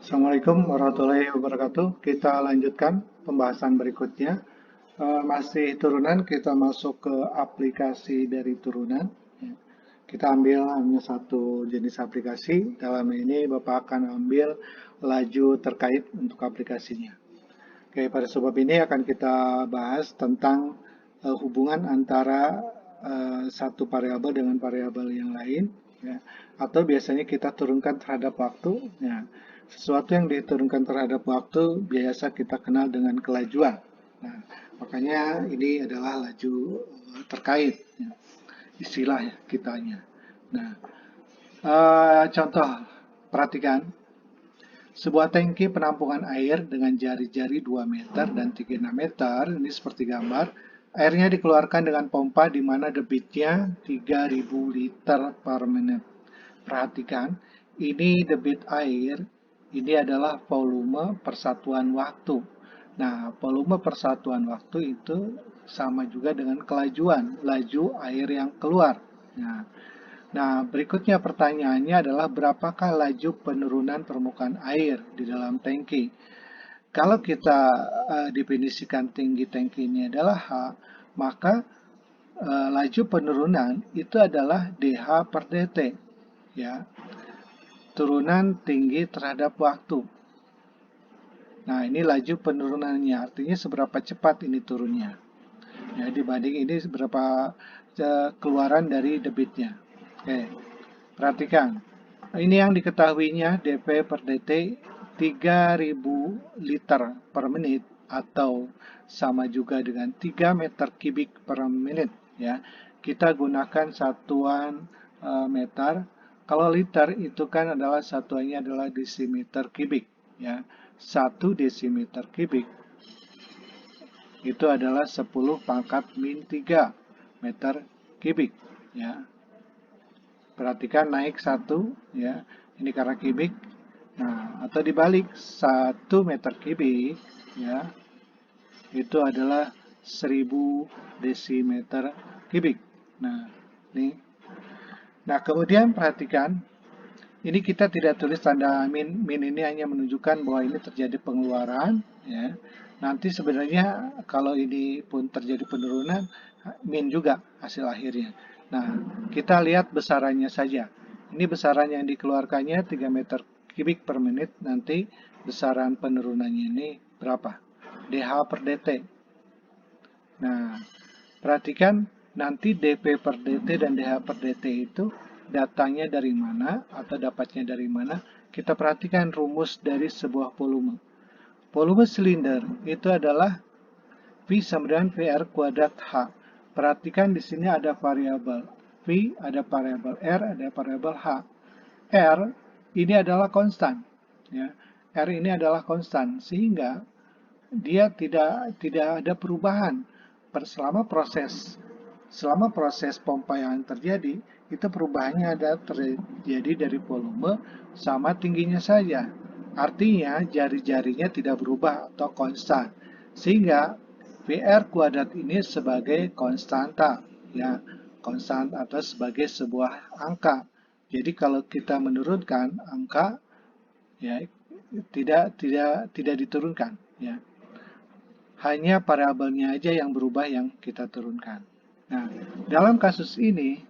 Assalamualaikum warahmatullahi wabarakatuh. Kita lanjutkan pembahasan berikutnya. Masih turunan, kita masuk ke aplikasi dari turunan. Kita ambil hanya satu jenis aplikasi. Dalam ini Bapak akan ambil laju terkait untuk aplikasinya. Oke, pada sebab ini akan kita bahas tentang hubungan antara satu variabel dengan variabel yang lain, ya. Atau biasanya kita turunkan terhadap waktu. Ya. Sesuatu yang diturunkan terhadap waktu biasa kita kenal dengan kelajuan. Nah, makanya ini adalah laju terkait, ya, istilah ya, kitanya. Nah, contoh, perhatikan. Sebuah tangki penampungan air dengan jari-jari 2 meter dan 36 meter, ini seperti gambar. Airnya dikeluarkan dengan pompa di mana debitnya 3000 liter per menit. Perhatikan, ini debit air, ini adalah volume persatuan waktu. Nah, volume persatuan waktu itu sama juga dengan kelajuan, laju air yang keluar. Nah, berikutnya pertanyaannya adalah berapakah laju penurunan permukaan air di dalam tangki? Kalau kita definisikan tinggi tangki ini adalah H, maka laju penurunan itu adalah dH per dt, ya. Turunan tinggi terhadap waktu. Nah, ini laju penurunannya, artinya seberapa cepat ini turunnya. Ya, dibanding ini seberapa keluaran dari debitnya. Oke, perhatikan. Ini yang diketahuinya dP per dt 3000 liter per menit atau sama juga dengan 3 meter kubik per menit, ya. Kita gunakan satuan meter. Kalau liter itu kan adalah satuannya adalah desimeter kubik, ya. 1 desimeter kubik itu adalah 10 pangkat min 3 meter kubik, ya. Perhatikan naik 1, ya. Ini karena kubik. Nah, atau dibalik 1 meter kubik, ya. Itu adalah 1000 desimeter kubik. Nah, ini. Nah, kemudian perhatikan, ini kita tidak tulis tanda min. Min ini hanya menunjukkan bahwa ini terjadi pengeluaran, ya. Nanti sebenarnya kalau ini pun terjadi penurunan, min juga hasil akhirnya. Nah, kita lihat besarannya saja. Ini besaran yang dikeluarkannya 3 meter kubik per menit, nanti besaran penurunannya ini berapa? dH per dt. Nah, perhatikan nanti dP per dt dan dH per dt itu datangnya dari mana atau dapatnya dari mana. Kita perhatikan rumus dari sebuah volume. Volume silinder itu adalah V sama dengan VR kuadrat H. Perhatikan di sini ada variabel V, ada variabel R, ada variabel H. R ini adalah konstan, ya. R ini adalah konstan sehingga dia tidak ada perubahan selama proses pompa yang terjadi. Itu perubahannya ada terjadi dari volume sama tingginya saja. Artinya jari-jarinya tidak berubah atau konstan. Sehingga VR kuadrat ini sebagai konstanta, ya, konstan atau sebagai sebuah angka. Jadi kalau kita menurunkan angka, ya, tidak diturunkan, ya. Hanya variabelnya aja yang berubah yang kita turunkan. Nah, dalam kasus ini,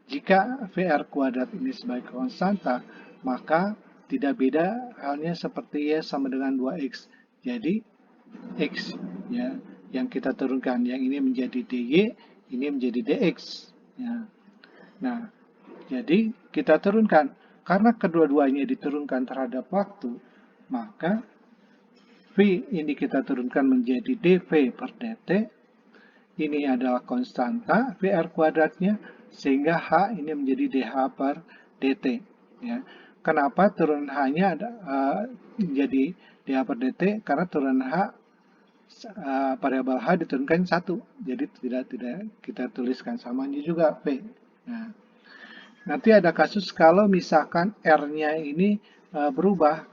jika VR kuadrat ini sebagai konstanta, maka tidak beda halnya seperti Y sama dengan 2X. Jadi, X, ya, yang kita turunkan. Yang ini menjadi DY, ini menjadi DX. Ya. Nah, jadi kita turunkan. Karena kedua-duanya diturunkan terhadap waktu, maka V ini kita turunkan menjadi dV per dt. Ini adalah konstanta VR kuadratnya, sehingga H ini menjadi dH per dt. Ya. Kenapa turunan H-nya menjadi dH per dt? Karena turunan H, variabel H diturunkan 1. Jadi tidak kita tuliskan, samanya juga V. Nah, nanti ada kasus kalau misalkan R-nya ini berubah,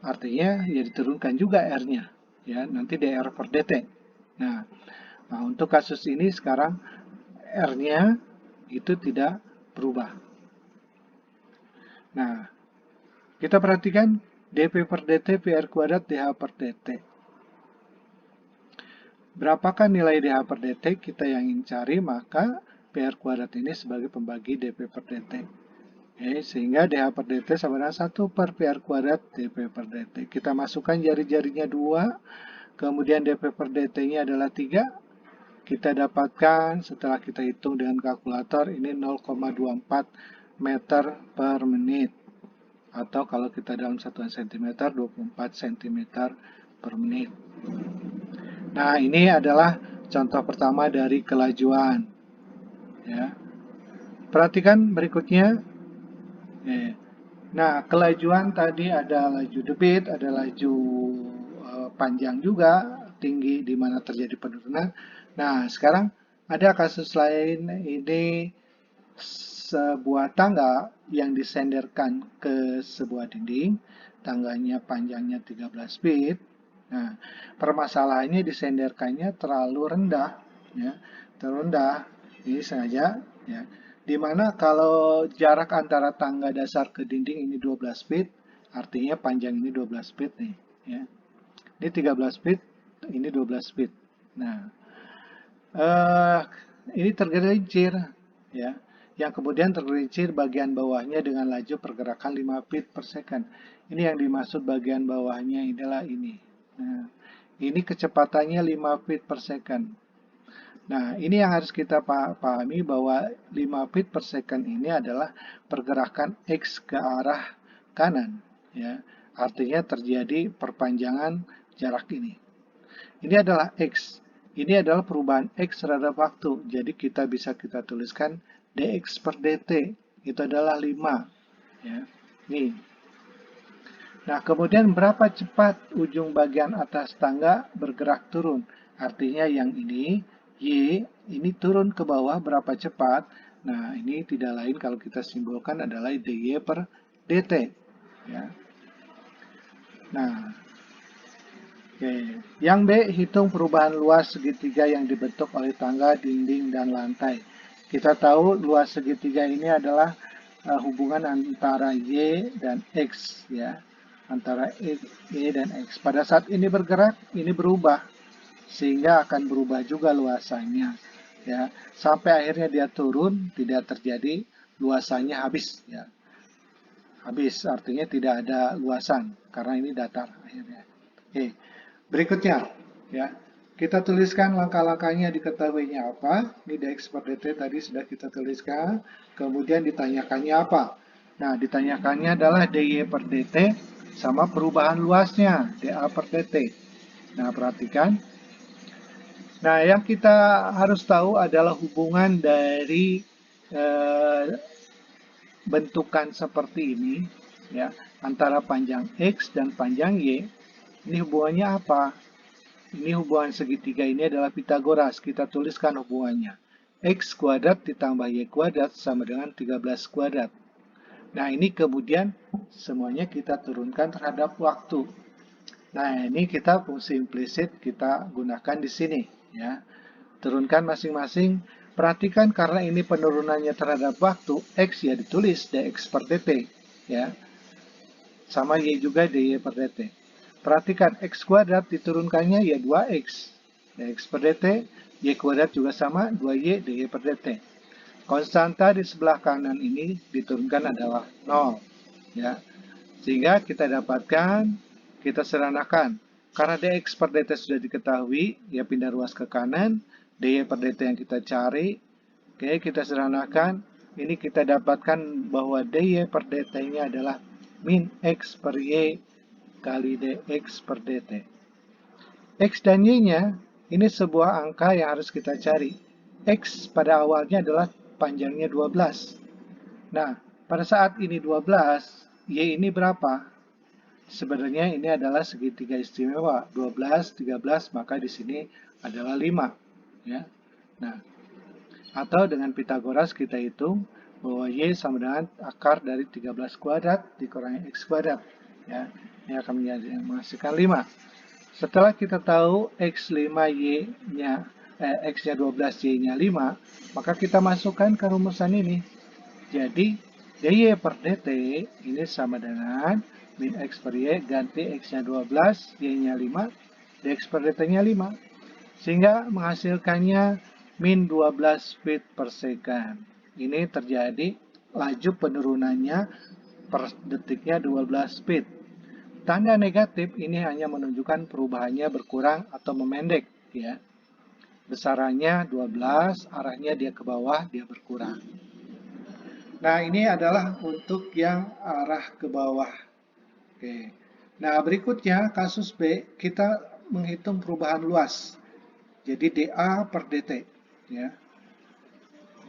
artinya ya diturunkan juga R-nya, ya, nanti dR per dt. Nah, untuk kasus ini sekarang R-nya itu tidak berubah. Nah, kita perhatikan dP per dt PR kuadrat dH per dt. Berapakah nilai dH per dt? Kita yang ingin cari, maka PR kuadrat ini sebagai pembagi dP per dt. Sehingga dH per dt sama dengan 1 per PR kuadrat dP per dt. Kita masukkan jari-jarinya 2, kemudian dP per dt-nya adalah 3. Kita dapatkan setelah kita hitung dengan kalkulator ini 0,24 meter per menit. Atau kalau kita dalam satuan cm, 24 cm per menit. Nah, ini adalah contoh pertama dari kelajuan. Ya. Perhatikan berikutnya. Nah, kelajuan tadi ada laju debit, ada laju panjang juga, tinggi di mana terjadi penurunan. Nah, sekarang ada kasus lain, ini sebuah tangga yang disenderkan ke sebuah dinding, tangganya panjangnya 13 feet. Nah, permasalahannya disenderkannya terlalu rendah, ya, terlalu rendah. Ini sengaja, ya. Dimana kalau jarak antara tangga dasar ke dinding ini 12 feet, artinya panjang ini 12 feet nih, ya. Ini 13 feet, ini 12 feet. Nah, ini tergelincir, ya. Yang kemudian tergelincir bagian bawahnya dengan laju pergerakan 5 feet per second. Ini yang dimaksud bagian bawahnya adalah ini. Nah, ini kecepatannya 5 feet per second. Nah, ini yang harus kita pahami bahwa 5 feet per second ini adalah pergerakan X ke arah kanan. Ya. Artinya terjadi perpanjangan jarak ini. Ini adalah X. Ini adalah perubahan X terhadap waktu. Jadi kita bisa tuliskan dx per dt. Itu adalah 5. Ya. Nih. Nah, kemudian berapa cepat ujung bagian atas tangga bergerak turun? Artinya yang ini, Y, ini turun ke bawah berapa cepat? Nah, ini tidak lain kalau kita simbolkan adalah dy per dt. Ya. Nah, oke. Yang B, hitung perubahan luas segitiga yang dibentuk oleh tangga, dinding, dan lantai. Kita tahu luas segitiga ini adalah hubungan antara Y dan X, ya. Antara Y dan X. Pada saat ini bergerak, ini berubah. Sehingga akan berubah juga luasannya. Ya. Sampai akhirnya dia turun, tidak terjadi luasannya habis. Ya. Habis, artinya tidak ada luasan. Karena ini datar akhirnya. Oke. Berikutnya, ya. Kita tuliskan langkah-langkahnya, diketahuinya apa. Ini dx per dt tadi sudah kita tuliskan. Kemudian ditanyakannya apa? Nah, ditanyakannya adalah dy per dt sama perubahan luasnya, dA per dt. Nah, perhatikan. Nah, yang kita harus tahu adalah hubungan dari bentukan seperti ini, ya, antara panjang X dan panjang Y. Ini hubungannya apa? Ini hubungan segitiga ini adalah Pitagoras. Kita tuliskan hubungannya. X kuadrat ditambah Y kuadrat sama dengan 13 kuadrat. Nah, ini kemudian semuanya kita turunkan terhadap waktu. Nah, ini kita fungsi implisit kita gunakan di sini. Ya. Turunkan masing-masing. Perhatikan karena ini penurunannya terhadap waktu, X ya ditulis dx per dt. Ya. Sama Y juga dy per dt. Perhatikan X kuadrat diturunkannya ya 2X. X per dt, Y kuadrat juga sama 2Y dy per dt. Konstanta di sebelah kanan ini diturunkan adalah 0. Ya. Sehingga kita dapatkan, kita sederhanakan. Karena dx per dt sudah diketahui, ya pindah ruas ke kanan. Dy per dt yang kita cari. Oke, kita sederhanakan. Ini kita dapatkan bahwa dy per dt-nya adalah min X per Y kali dx per dt. X dan Y-nya, ini sebuah angka yang harus kita cari. X pada awalnya adalah panjangnya 12. Nah, pada saat ini 12, Y ini berapa? Sebenarnya ini adalah segitiga istimewa. 12, 13, maka di sini adalah 5. Ya. Nah, atau dengan Pitagoras kita hitung bahwa Y sama dengan akar dari 13 kuadrat dikurangi X kuadrat. Ya. Ini akan menghasilkan 5. Setelah kita tahu X5Y-nya, X-nya 12, Y-nya 5, maka kita masukkan ke rumusan ini. Jadi, dy per dt ini sama dengan min X per Y, ganti X-nya 12, Y-nya 5, dx per dt-nya 5. Sehingga menghasilkannya min 12 feet per second. Ini terjadi laju penurunannya per detiknya 12 feet. Tanda negatif ini hanya menunjukkan perubahannya berkurang atau memendek, ya. Besarannya 12, arahnya dia ke bawah, dia berkurang. Nah, ini adalah untuk yang arah ke bawah. Oke. Nah, berikutnya kasus B, kita menghitung perubahan luas. Jadi dA per dt, ya.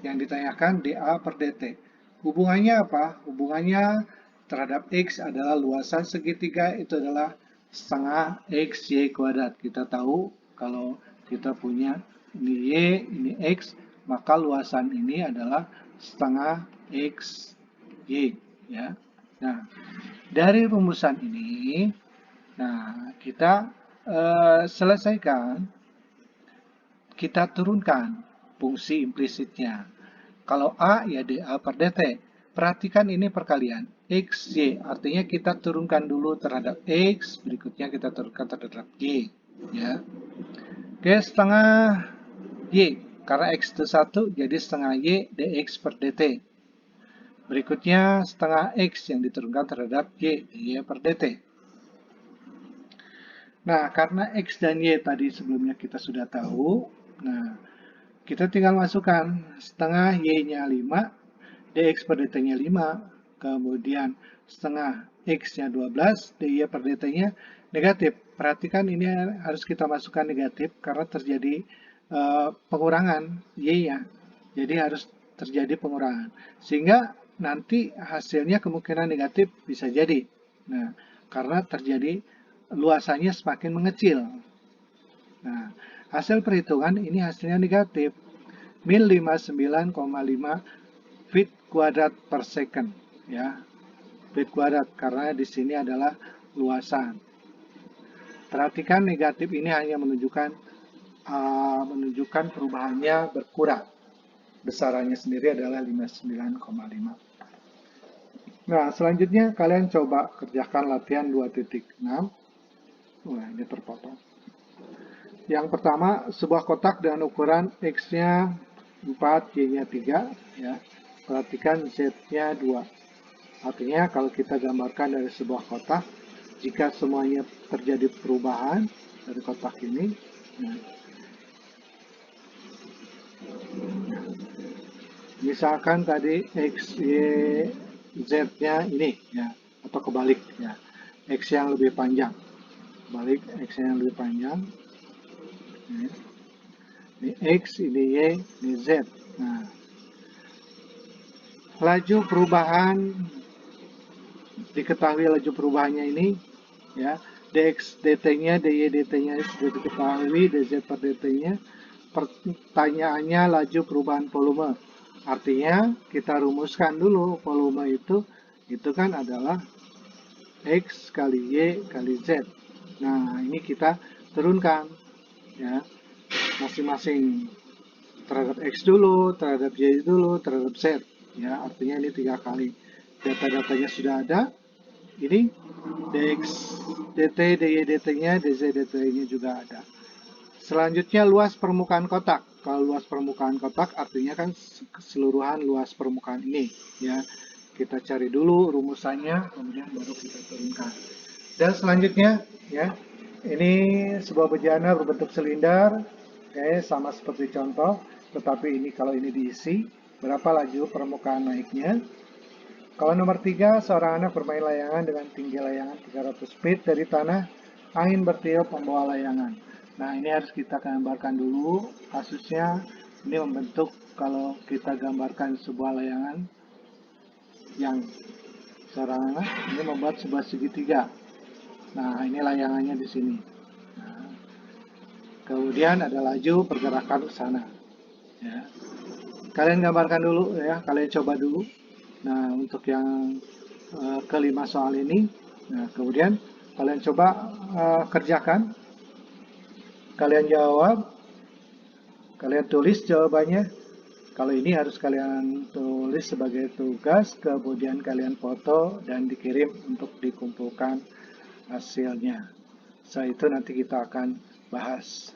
Yang ditanyakan dA per dt. Hubungannya apa? Hubungannya terhadap X adalah luasan segitiga itu adalah setengah XY kuadrat. Kita tahu kalau kita punya ini Y, ini X, maka luasan ini adalah setengah XY, ya. Nah, dari rumusan ini, kita selesaikan, kita turunkan fungsi implisitnya. Kalau A, ya dA per dt. Perhatikan ini perkalian. X, Y. Artinya kita turunkan dulu terhadap X, berikutnya kita turunkan terhadap Y. Ya. Oke, setengah Y. Karena X itu 1, jadi setengah Y dx per dt. Berikutnya setengah X yang diturunkan terhadap Y, dy per dt. Nah, karena X dan Y tadi sebelumnya kita sudah tahu, nah, kita tinggal masukkan setengah Y-nya 5, dx per dt-nya 5, kemudian setengah X-nya 12, dy per dt-nya negatif. Perhatikan ini harus kita masukkan negatif karena terjadi pengurangan Y-nya. Jadi harus terjadi pengurangan. Sehingga nanti hasilnya kemungkinan negatif bisa jadi. Nah, karena terjadi luasannya semakin mengecil. Nah, hasil perhitungan ini hasilnya negatif. Min 59,5 feet kuadrat per second, ya. Feet kuadrat karena di sini adalah luasan. Perhatikan negatif ini hanya menunjukkan perubahannya berkurang. Besarannya sendiri adalah 59,5. Nah, selanjutnya kalian coba kerjakan latihan 2.6. Wah, ini terpotong. Yang pertama, sebuah kotak dengan ukuran X-nya 4, Y-nya 3, ya. Perhatikan Z-nya 2. Artinya kalau kita gambarkan dari sebuah kotak, jika semuanya terjadi perubahan dari kotak ini, nah, misalkan tadi X, Y, Z-nya ini, ya, atau kebalik, ya. X yang lebih panjang. Balik X yang lebih panjang. Ini X, ini Y, ini Z. Nah, laju perubahan, diketahui laju perubahannya ini, ya, dx dt-nya, dy dt-nya sudah diketahui, dz per dt-nya. Pertanyaannya laju perubahan volume. Artinya kita rumuskan dulu volume itu kan adalah X kali Y kali Z. Nah, ini kita turunkan, ya, masing-masing terhadap X dulu, terhadap Y dulu, terhadap Z, ya. Artinya ini 3 kali. Data-datanya sudah ada. Ini dx dt, dy dt-nya, dz dt-nya juga ada. Selanjutnya luas permukaan kotak. Kalau luas permukaan kotak artinya kan keseluruhan luas permukaan ini, ya. Kita cari dulu rumusannya, kemudian baru kita turunkan. Dan selanjutnya, ya, ini sebuah bejana berbentuk silindar, sama seperti contoh, tetapi ini kalau ini diisi, berapa laju permukaan naiknya. Kalau nomor 3, seorang anak bermain layangan dengan tinggi layangan 300 feet dari tanah, angin bertiup membawa layangan. Nah, ini harus kita gambarkan dulu kasusnya. Ini membentuk kalau kita gambarkan sebuah layangan yang seorang anak ini membuat sebuah segitiga. Nah, ini layangannya di sini. Nah, kemudian ada laju pergerakan ke sana. Ya. Kalian gambarkan dulu, ya. Kalian coba dulu. Nah, untuk yang kelima soal ini, nah, kemudian kalian coba kerjakan. Kalian jawab, kalian tulis jawabannya. Kalau ini harus kalian tulis sebagai tugas, kemudian kalian foto dan dikirim untuk dikumpulkan hasilnya. Setelah itu nanti kita akan bahas.